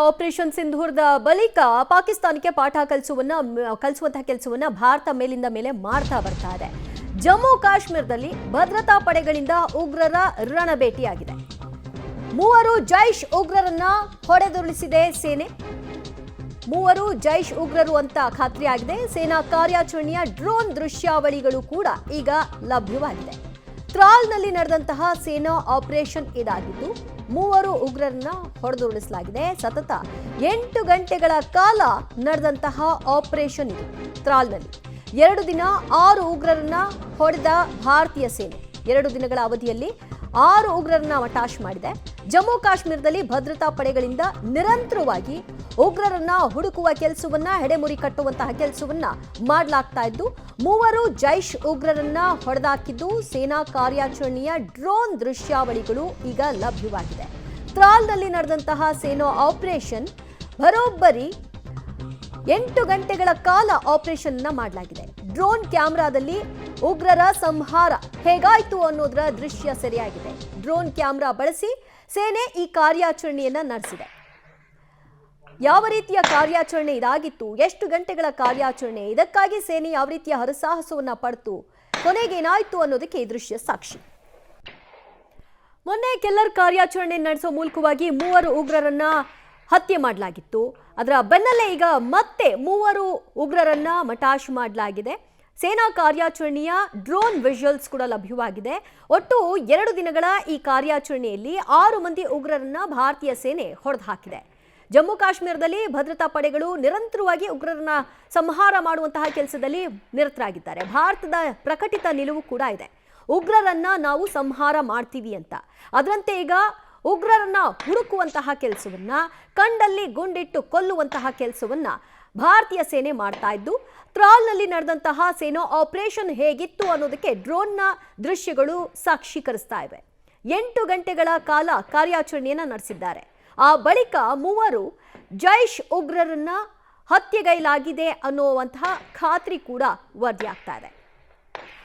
Operation ಸಿಂಧೂರದ ಬಳಿಕ ಪಾಕಿಸ್ತಾನಕ್ಕೆ ಪಾಠ ಕಲಿಸುವಂತಹ ಕೆಲಸವನ್ನ ಭಾರತ ಮೇಲಿಂದ ಮೇಲೆ ಮಾಡ್ತಾ ಬರ್ತಾ ಇದೆ. ಜಮ್ಮು ಕಾಶ್ಮೀರದಲ್ಲಿ ಭದ್ರತಾ ಪಡೆಗಳಿಂದ ಉಗ್ರರ ರಣಬೇಟಿಯಾಗಿದೆ. 3 ಜೈಷ್ ಉಗ್ರರನ್ನ ಹೊಡೆದುರುಳಿಸಿದೆ ಸೇನೆ. 3 ಜೈಷ್ ಉಗ್ರರು ಅಂತ ಖಾತ್ರಿಯಾಗಿದೆ. ಸೇನಾ ಕಾರ್ಯಾಚರಣೆಯ ಡ್ರೋನ್ ದೃಶ್ಯಾವಳಿಗಳು ಕೂಡ ಈಗ ಲಭ್ಯವಾಗಿದೆ. ತ್ರಾಲ್ನಲ್ಲಿ ನಡೆದಂತಹ ಸೇನಾ ಆಪರೇಷನ್ ಇದಾಗಿದ್ದು 3 ಉಗ್ರರನ್ನ ಹೊಡೆದುರುಳಿಸಲಾಗಿದೆ. ಸತತ 8 ಗಂಟೆಗಳ ಕಾಲ ನಡೆದಂತಹ ಆಪರೇಷನ್ ಇದು. ತ್ರಾಲ್ನಲ್ಲಿ 2 ದಿನ 6 ಉಗ್ರರನ್ನ ಹೊಡೆದ ಭಾರತೀಯ ಸೇನೆ 2 ದಿನಗಳ ಅವಧಿಯಲ್ಲಿ 6 ಉಗ್ರರನ್ನ ಮಟಾಶ್ ಮಾಡಿದೆ. ಜಮ್ಮು ಕಾಶ್ಮೀರದಲ್ಲಿ ಭದ್ರತಾ ಪಡೆಗಳಿಂದ ನಿರಂತರವಾಗಿ ಉಗ್ರರನ್ನ ಹುಡುಕುವ ಕೆಲಸವನ್ನ, ಹೆಡೆಮುರಿ ಕಟ್ಟುವಂತಹ ಕೆಲಸವನ್ನ ಮಾಡಲಾಗ್ತಾ ಇದ್ದು 3 ಜೈಷ್ ಉಗ್ರರನ್ನ ಹೊಡೆದಾಕಿದ್ದು ಸೇನಾ ಕಾರ್ಯಾಚರಣೆಯ ಡ್ರೋನ್ ದೃಶ್ಯಾವಳಿಗಳು ಈಗ ಲಭ್ಯವಾಗಿದೆ. ತ್ರಾಲ್ನಲ್ಲಿ ನಡೆದಂತಹ ಸೇನಾ ಆಪರೇಷನ್ ಬರೋಬ್ಬರಿ 8 ಗಂಟೆಗಳ ಕಾಲ ಆಪರೇಷನ್ ಮಾಡಲಾಗಿದೆ. ಡ್ರೋನ್ ಕ್ಯಾಮೆರಾದಲ್ಲಿ ಉಗ್ರರ ಸಂಹಾರ ಹೇಗಾಯ್ತು ಅನ್ನೋದರ ದೃಶ್ಯ ಸೆರೆಯಾಗಿದೆ. ಡ್ರೋನ್ ಕ್ಯಾಮೆರಾ ಬಳಸಿ ಸೇನೆ ಈ ಕಾರ್ಯಾಚರಣೆಯನ್ನ ನಡೆಸಿದೆ. ಯಾವ ರೀತಿಯ ಕಾರ್ಯಾಚರಣೆ ಇದಾಗಿತ್ತು, ಎಷ್ಟು ಗಂಟೆಗಳ ಕಾರ್ಯಾಚರಣೆ, ಇದಕ್ಕಾಗಿ ಸೇನೆ ಯಾವ ರೀತಿಯ ಹರಸಾಹಸವನ್ನ ಪಡ್ತು, ಕೊನೆಗೆ ಏನಾಯ್ತು ಅನ್ನೋದಕ್ಕೆ ಈ ದೃಶ್ಯ ಸಾಕ್ಷಿ. ಮೊನ್ನೆ ಕೆಲ್ಲರ್ ಕಾರ್ಯಾಚರಣೆ ನಡೆಸೋ ಮೂಲಕವಾಗಿ 3 ಉಗ್ರರನ್ನ ಹತ್ಯೆ ಮಾಡಲಾಗಿತ್ತು. ಅದರ ಬೆನ್ನಲ್ಲೇ ಈಗ ಮತ್ತೆ 3 ಉಗ್ರರನ್ನ ಮಟಾಶ್ ಮಾಡಲಾಗಿದೆ. ಸೇನಾ ಕಾರ್ಯಾಚರಣೆಯ ಡ್ರೋನ್ ವಿಜುವಲ್ಸ್ ಕೂಡ ಲಭ್ಯವಾಗಿದೆ. ಒಟ್ಟು 2 ದಿನಗಳ ಈ ಕಾರ್ಯಾಚರಣೆಯಲ್ಲಿ 6 ಮಂದಿ ಉಗ್ರರನ್ನ ಭಾರತೀಯ ಸೇನೆ ಹೊಡೆದು ಹಾಕಿದೆ. ಜಮ್ಮು ಕಾಶ್ಮೀರದಲ್ಲಿ ಭದ್ರತಾ ಪಡೆಗಳು ನಿರಂತರವಾಗಿ ಉಗ್ರರನ್ನ ಸಂಹಾರ ಮಾಡುವಂತಹ ಕೆಲಸದಲ್ಲಿ ನಿರತರಾಗಿದ್ದಾರೆ. ಭಾರತದ ಪ್ರಕಟಿತ ನಿಲುವು ಕೂಡ ಇದೆ, ಉಗ್ರರನ್ನ ನಾವು ಸಂಹಾರ ಮಾಡ್ತೀವಿ ಅಂತ. ಅದರಂತೆ ಈಗ ಉಗ್ರರನ್ನ ಹುಡುಕುವಂತಹ ಕೆಲಸವನ್ನ, ಕಂಡಲ್ಲಿ ಗುಂಡಿಟ್ಟು ಕೊಲ್ಲುವಂತಹ ಕೆಲಸವನ್ನ ಭಾರತೀಯ ಸೇನೆ ಮಾಡ್ತಾ ಇದ್ದು, ತ್ರಾಲ್ನಲ್ಲಿ ನಡೆದಂತಹ ಸೇನಾ ಆಪರೇಷನ್ ಹೇಗಿತ್ತು ಅನ್ನೋದಕ್ಕೆ ಡ್ರೋನ್ನ ದೃಶ್ಯಗಳು ಸಾಕ್ಷೀಕರಿಸ್ತಾ ಇವೆ. 8 ಗಂಟೆಗಳ ಕಾಲ ಕಾರ್ಯಾಚರಣೆಯನ್ನ ನಡೆಸಿದ್ದಾರೆ. ಆ ಬಳಿಕ 3 ಜೈಷ್ ಉಗ್ರರನ್ನ ಹತ್ಯೆಗೈಲಾಗಿದೆ ಅನ್ನುವಂತಹ ಖಾತ್ರಿ ಕೂಡ ವರದಿಯಾಗ್ತಾ ಇದೆ.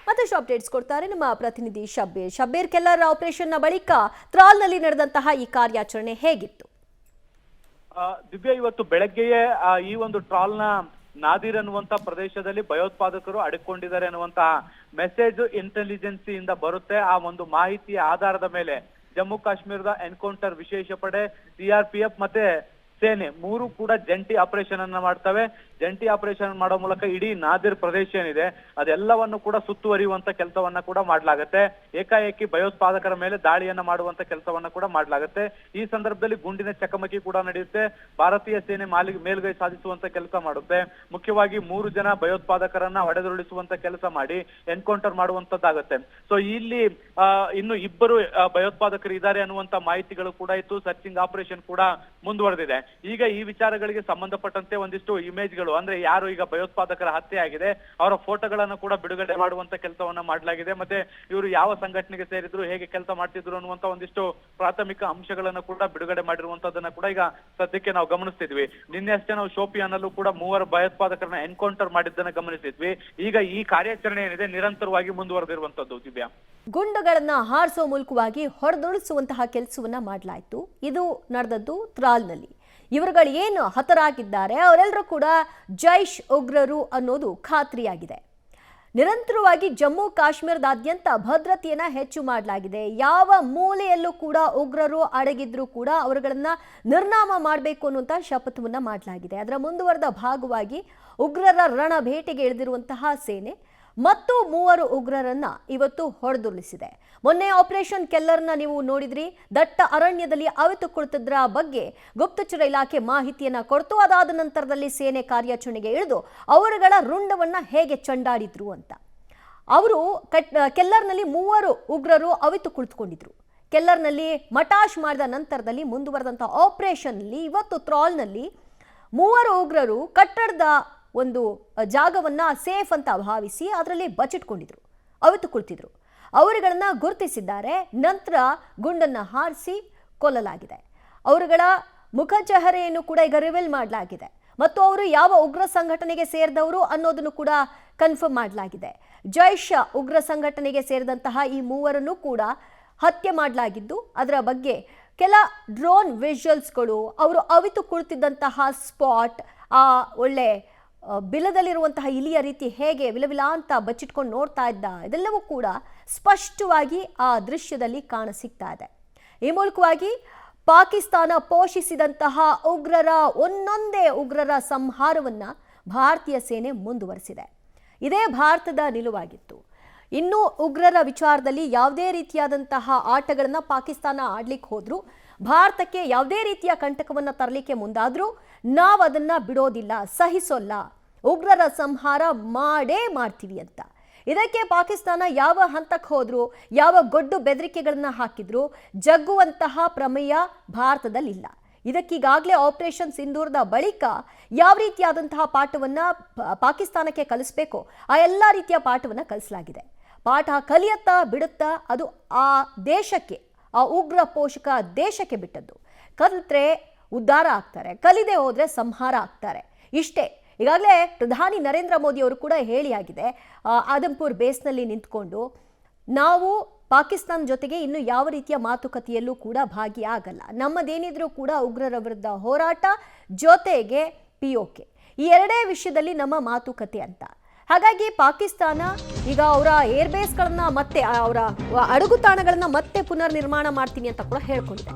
ಮತ್ತಷ್ಟು ಅಪ್ಡೇಟ್ಸ್ ಕೊಡ್ತಾರೆ ನಮ್ಮ ಪ್ರತಿನಿಧಿ ಶಬ್ಬೀರ್. ಕೆಲ್ಲರ್ ಆಪರೇಷನ್ನ ಬಳಿಕ ತ್ರಾಲ್ನಲ್ಲಿ ನಡೆದಂತಹ ಈ ಕಾರ್ಯಾಚರಣೆ ಹೇಗಿತ್ತು? ದಿವ್ಯ, ಇವತ್ತು ಬೆಳಗ್ಗೆಯೇ ಈ ಒಂದು ಟ್ರಾಲ್ನ ನಾದಿರ್ ಅನ್ನುವಂತ ಪ್ರದೇಶದಲ್ಲಿ ಭಯೋತ್ಪಾದಕರು ಅಡಕೊಂಡಿದ್ದಾರೆ ಅನ್ನುವಂತಹ ಮೆಸೇಜ್ ಇಂಟೆಲಿಜೆನ್ಸಿಯಿಂದ ಬರುತ್ತೆ. ಆ ಒಂದು ಮಾಹಿತಿಯ ಆಧಾರದ ಮೇಲೆ ಜಮ್ಮು ಕಾಶ್ಮೀರದ ಎನ್ಕೌಂಟರ್ ವಿಶೇಷ ಪಡೆ, ಸಿಆರ್ಪಿಎಫ್ ಮತ್ತೆ ಸೇನೆ 3 ಕೂಡ ಜಂಟಿ ಆಪರೇಷನ್ ಅನ್ನ ಮಾಡ್ತವೆ. ಜಂಟಿ ಆಪರೇಷನ್ ಮಾಡೋ ಮೂಲಕ ಇಡೀ ನಾದಿರ್ ಪ್ರದೇಶ ಏನಿದೆ ಅದೆಲ್ಲವನ್ನು ಕೂಡ ಸುತ್ತುವರಿಯುವಂತ ಕೆಲಸವನ್ನ ಕೂಡ ಮಾಡ್ಲಾಗತ್ತೆ. ಏಕಾಏಕಿ ಭಯೋತ್ಪಾದಕರ ಮೇಲೆ ದಾಳಿಯನ್ನ ಮಾಡುವಂತ ಕೆಲಸವನ್ನ ಕೂಡ ಮಾಡ್ಲಾಗತ್ತೆ. ಈ ಸಂದರ್ಭದಲ್ಲಿ ಗುಂಡಿನ ಚಕಮಕಿ ಕೂಡ ನಡೆಯುತ್ತೆ. ಭಾರತೀಯ ಸೇನೆ ಮೇಲುಗೈ ಸಾಧಿಸುವಂತ ಕೆಲಸ ಮಾಡುತ್ತೆ. ಮುಖ್ಯವಾಗಿ 3 ಜನ ಭಯೋತ್ಪಾದಕರನ್ನ ಹೊಡೆದುರುಳಿಸುವಂತ ಕೆಲಸ ಮಾಡಿ ಎನ್ಕೌಂಟರ್ ಮಾಡುವಂತದ್ದಾಗತ್ತೆ. ಸೊ ಇಲ್ಲಿ ಇನ್ನು 2 ಭಯೋತ್ಪಾದಕರು ಇದ್ದಾರೆ ಅನ್ನುವಂತ ಮಾಹಿತಿಗಳು ಕೂಡ ಇತ್ತು. ಸರ್ಚಿಂಗ್ ಆಪರೇಷನ್ ಕೂಡ ಮುಂದುವರೆದಿದೆ. ಈಗ ಈ ವಿಚಾರಗಳಿಗೆ ಸಂಬಂಧಪಟ್ಟಂತೆ ಒಂದಿಷ್ಟು ಇಮೇಜ್ಗಳು, ಅಂದ್ರೆ ಯಾರು ಈಗ ಭಯೋತ್ಪಾದಕರ ಹತ್ಯೆ ಆಗಿದೆ ಅವರ ಫೋಟೋಗಳನ್ನು ಕೂಡ ಬಿಡುಗಡೆ ಮಾಡುವಂತ ಕೆಲಸವನ್ನ ಮಾಡಲಾಗಿದೆ. ಮತ್ತೆ ಇವರು ಯಾವ ಸಂಘಟನೆಗೆ ಸೇರಿದ್ರು, ಹೇಗೆ ಕೆಲಸ ಮಾಡ್ತಿದ್ರು ಅನ್ನುವಂತ ಒಂದಿಷ್ಟು ಪ್ರಾಥಮಿಕ ಅಂಶಗಳನ್ನು ಕೂಡ ಬಿಡುಗಡೆ ಮಾಡಿರುವಂತದನ್ನ ಕೂಡ ಈಗ ಸದ್ಯಕ್ಕೆ ನಾವು ಗಮನಿಸ್ತಿದ್ವಿ. ನಿನ್ನೆ ಅಷ್ಟೇ ನಾವು ಶೋಪಿಯಾನಲ್ಲೂ ಕೂಡ 3 ಭಯೋತ್ಪಾದಕರನ್ನ ಎನ್ಕೌಂಟರ್ ಮಾಡಿದ್ದನ್ನ ಗಮನಿಸಿದ್ವಿ. ಈಗ ಈ ಕಾರ್ಯಾಚರಣೆ ಏನಿದೆ ನಿರಂತರವಾಗಿ ಮುಂದುವರೆದಿರುವಂತದ್ದು. ದಿವ್ಯಾ, ಗುಂಡುಗಳನ್ನ ಹಾರಿಸೋ ಮೂಲಕವಾಗಿ ಹೊಡೆದುರುಳಿಸುವಂತಹ ಕೆಲಸವನ್ನ ಮಾಡಲಾಯಿತು. ಇದು ನಡೆದದ್ದು ತ್ರಾಲ್ನಲ್ಲಿ. ಇವರುಗಳು ಏನು ಹತರಾಗಿದ್ದಾರೆ ಅವರೆಲ್ಲರೂ ಕೂಡ ಜೈಷ್ ಉಗ್ರರು ಅನ್ನೋದು ಖಾತ್ರಿಯಾಗಿದೆ. ನಿರಂತರವಾಗಿ ಜಮ್ಮು ಕಾಶ್ಮೀರದಾದ್ಯಂತ ಭದ್ರತೆಯನ್ನ ಹೆಚ್ಚು ಮಾಡಲಾಗಿದೆ. ಯಾವ ಮೂಲೆಯಲ್ಲೂ ಕೂಡ ಉಗ್ರರು ಅಡಗಿದ್ರೂ ಕೂಡ ಅವರುಗಳನ್ನ ನಿರ್ನಾಮ ಮಾಡಬೇಕು ಅನ್ನುವಂಥ ಶಪಥವನ್ನ ಮಾಡಲಾಗಿದೆ. ಅದರ ಮುಂದುವರೆದ ಭಾಗವಾಗಿ ಉಗ್ರರ ರಣ ಭೇಟಿಗೆ ಇಳಿದಿರುವಂತಹ ಸೇನೆ ಮತ್ತು 3 ಉಗ್ರರನ್ನ ಇವತ್ತು ಹೊಡೆದುರುಳಿಸಿದೆ. ಮೊನ್ನೆ ಆಪರೇಷನ್ ಕೆಲ್ಲರ್ನ ನೀವು ನೋಡಿದ್ರಿ. ದಟ್ಟ ಅರಣ್ಯದಲ್ಲಿ ಅವಿತು ಕುಳಿತಿದ್ರ ಬಗ್ಗೆ ಗುಪ್ತಚರ ಇಲಾಖೆ ಮಾಹಿತಿಯನ್ನ ಕೊಡ್ತು. ಅದಾದ ನಂತರದಲ್ಲಿ ಸೇನೆ ಕಾರ್ಯಾಚರಣೆಗೆ ಇಳಿದು ಅವರುಗಳ ರುಂಡವನ್ನ ಹೇಗೆ ಚಂಡಾಡಿದ್ರು ಅಂತ. ಅವರು ಕೆಲ್ಲರ್ನಲ್ಲಿ 3 ಉಗ್ರರು ಅವಿತು ಕುಳಿತುಕೊಂಡಿದ್ರು. ಕೆಲ್ಲರ್ನಲ್ಲಿ ಮಟಾಶ್ ಮಾಡಿದ ನಂತರದಲ್ಲಿ ಮುಂದುವರೆದಂತಹ ಆಪರೇಷನ್ನಲ್ಲಿ ಇವತ್ತು ತ್ರಾಲ್ನಲ್ಲಿ 3 ಉಗ್ರರು ಕಟ್ಟಡದ ಒಂದು ಜಾಗವನ್ನ ಸೇಫ್ ಅಂತ ಭಾವಿಸಿ ಅದರಲ್ಲಿ ಬಚ್ಚಿಟ್ಕೊಂಡಿದ್ರು, ಅವಿತು ಕುಳಿತಿದ್ರು. ಅವರುಗಳನ್ನ ಗುರುತಿಸಿದ್ದಾರೆ. ನಂತರ ಗುಂಡನ್ನ ಹಾರಿಸಿ ಕೊಲ್ಲಲಾಗಿದೆ. ಅವರುಗಳ ಮುಖಚಹರೆಯನ್ನು ಕೂಡ ಈಗ ರಿವೀಲ್ ಮಾಡಲಾಗಿದೆ ಮತ್ತು ಅವರು ಯಾವ ಉಗ್ರ ಸಂಘಟನೆಗೆ ಸೇರಿದವರು ಅನ್ನೋದನ್ನು ಕೂಡ ಕನ್ಫರ್ಮ್ ಮಾಡಲಾಗಿದೆ. ಜೈಷ್ ಉಗ್ರ ಸಂಘಟನೆಗೆ ಸೇರಿದಂತಹ ಈ 3 ಕೂಡ ಹತ್ಯೆ ಮಾಡಲಾಗಿದ್ದು ಅದರ ಬಗ್ಗೆ ಕೆಲ ಡ್ರೋನ್ ವಿಜುವಲ್ಸ್ಗಳು, ಅವರು ಅವಿತು ಕುಳಿತಿದ್ದಂತಹ ಸ್ಪಾಟ್, ಆ ಒಳ್ಳೆ ಬಿಲದಲ್ಲಿರುವಂತಹ ಇಲಿಯ ರೀತಿ ಹೇಗೆ ವಿಲವಿಲ ಅಂತ ಬಚ್ಚಿಟ್ಕೊಂಡು ನೋಡ್ತಾ ಇದ್ದ, ಇದೆಲ್ಲವೂ ಕೂಡ ಸ್ಪಷ್ಟವಾಗಿ ಆ ದೃಶ್ಯದಲ್ಲಿ ಕಾಣಸಿಗ್ತಾ ಇದೆ. ಈ ಮೂಲಕವಾಗಿ ಪಾಕಿಸ್ತಾನ ಪೋಷಿಸಿದಂತಹ ಉಗ್ರರ ಒಂದೊಂದೇ ಉಗ್ರರ ಸಂಹಾರವನ್ನ ಭಾರತೀಯ ಸೇನೆ ಮುಂದುವರಿಸಿದೆ. ಇದೇ ಭಾರತದ ನಿಲುವಾಗಿತ್ತು. ಇನ್ನು ಉಗ್ರರ ವಿಚಾರದಲ್ಲಿ ಯಾವುದೇ ರೀತಿಯಾದಂತಹ ಆಟಗಳನ್ನು ಪಾಕಿಸ್ತಾನ ಆಡ್ಲಿಕ್ಕೆ ಹೋದ್ರು, ಭಾರತಕ್ಕೆ ಯಾವುದೇ ರೀತಿಯ ಕಂಟಕವನ್ನು ತರಲಿಕ್ಕೆ ಮುಂದಾದ್ರೂ ನಾವು ಅದನ್ನ ಬಿಡೋದಿಲ್ಲ, ಸಹಿಸೋಲ್ಲ, ಉಗ್ರರ ಸಂಹಾರ ಮಾಡೇ ಮಾಡ್ತೀವಿ ಅಂತ. ಇದಕ್ಕೆ ಪಾಕಿಸ್ತಾನ ಯಾವ ಹಂತಕ್ಕೆ ಹೋದ್ರು, ಯಾವ ಗೊಡ್ಡು ಬೆದರಿಕೆಗಳನ್ನ ಹಾಕಿದ್ರು, ಜಗ್ಗುವಂತಹ ಪ್ರಮೇಯ ಭಾರತದಲ್ಲಿಲ್ಲ. ಇದಕ್ಕೀಗಾಗಲೇ ಆಪರೇಷನ್ ಸಿಂಧೂರದ ಬಳಿಕ ಯಾವ ರೀತಿಯಾದಂತಹ ಪಾಠವನ್ನ ಪಾಕಿಸ್ತಾನಕ್ಕೆ ಕಲಿಸ್ಬೇಕೋ ಆ ಎಲ್ಲ ರೀತಿಯ ಪಾಠವನ್ನ ಕಲಿಸಲಾಗಿದೆ. ಪಾಠ ಕಲಿಯತ್ತಾ ಬಿಡುತ್ತಾ ಅದು ಆ ದೇಶಕ್ಕೆ, ಆ ಉಗ್ರ ಪೋಷಕ ದೇಶಕ್ಕೆ ಬಿಟ್ಟದ್ದು. ಕಲಿತ್ರೆ ಉದ್ಧಾರ ಆಗ್ತಾರೆ, ಕಲಿದೆ ಹೋದ್ರೆ ಸಂಹಾರ ಆಗ್ತಾರೆ. ಇಷ್ಟೇ. ಈಗಾಗಲೇ ಪ್ರಧಾನಿ ನರೇಂದ್ರ ಮೋದಿ ಅವರು ಕೂಡ ಹೇಳಿಯಾಗಿದೆ, ಆದಂಪುರ್ ಬೇಸ್ನಲ್ಲಿ ನಿಂತ್ಕೊಂಡು ನಾವು ಪಾಕಿಸ್ತಾನ ಜೊತೆಗೆ ಇನ್ನು ಯಾವ ರೀತಿಯ ಮಾತುಕತೆಯಲ್ಲೂ ಕೂಡ ಭಾಗಿಯಾಗಲ್ಲ, ನಮ್ಮದೇನಿದ್ರೂ ಕೂಡ ಉಗ್ರರ ವಿರುದ್ಧ ಹೋರಾಟ ಜೊತೆಗೆ POK, ಈ ಎರಡೇ ವಿಷಯದಲ್ಲಿ ನಮ್ಮ ಮಾತುಕತೆ ಅಂತ. ಹಾಗಾಗಿ ಪಾಕಿಸ್ತಾನ ಈಗ ಅವರ ಏರ್ಬೇಸ್ಗಳನ್ನ ಮತ್ತೆ, ಅವರ ಅಡಗುತಾಣಗಳನ್ನ ಮತ್ತೆ ಪುನರ್ ನಿರ್ಮಾಣ ಮಾಡ್ತೀನಿ ಅಂತ ಕೂಡ ಹೇಳ್ಕೊಂಡಿದೆ.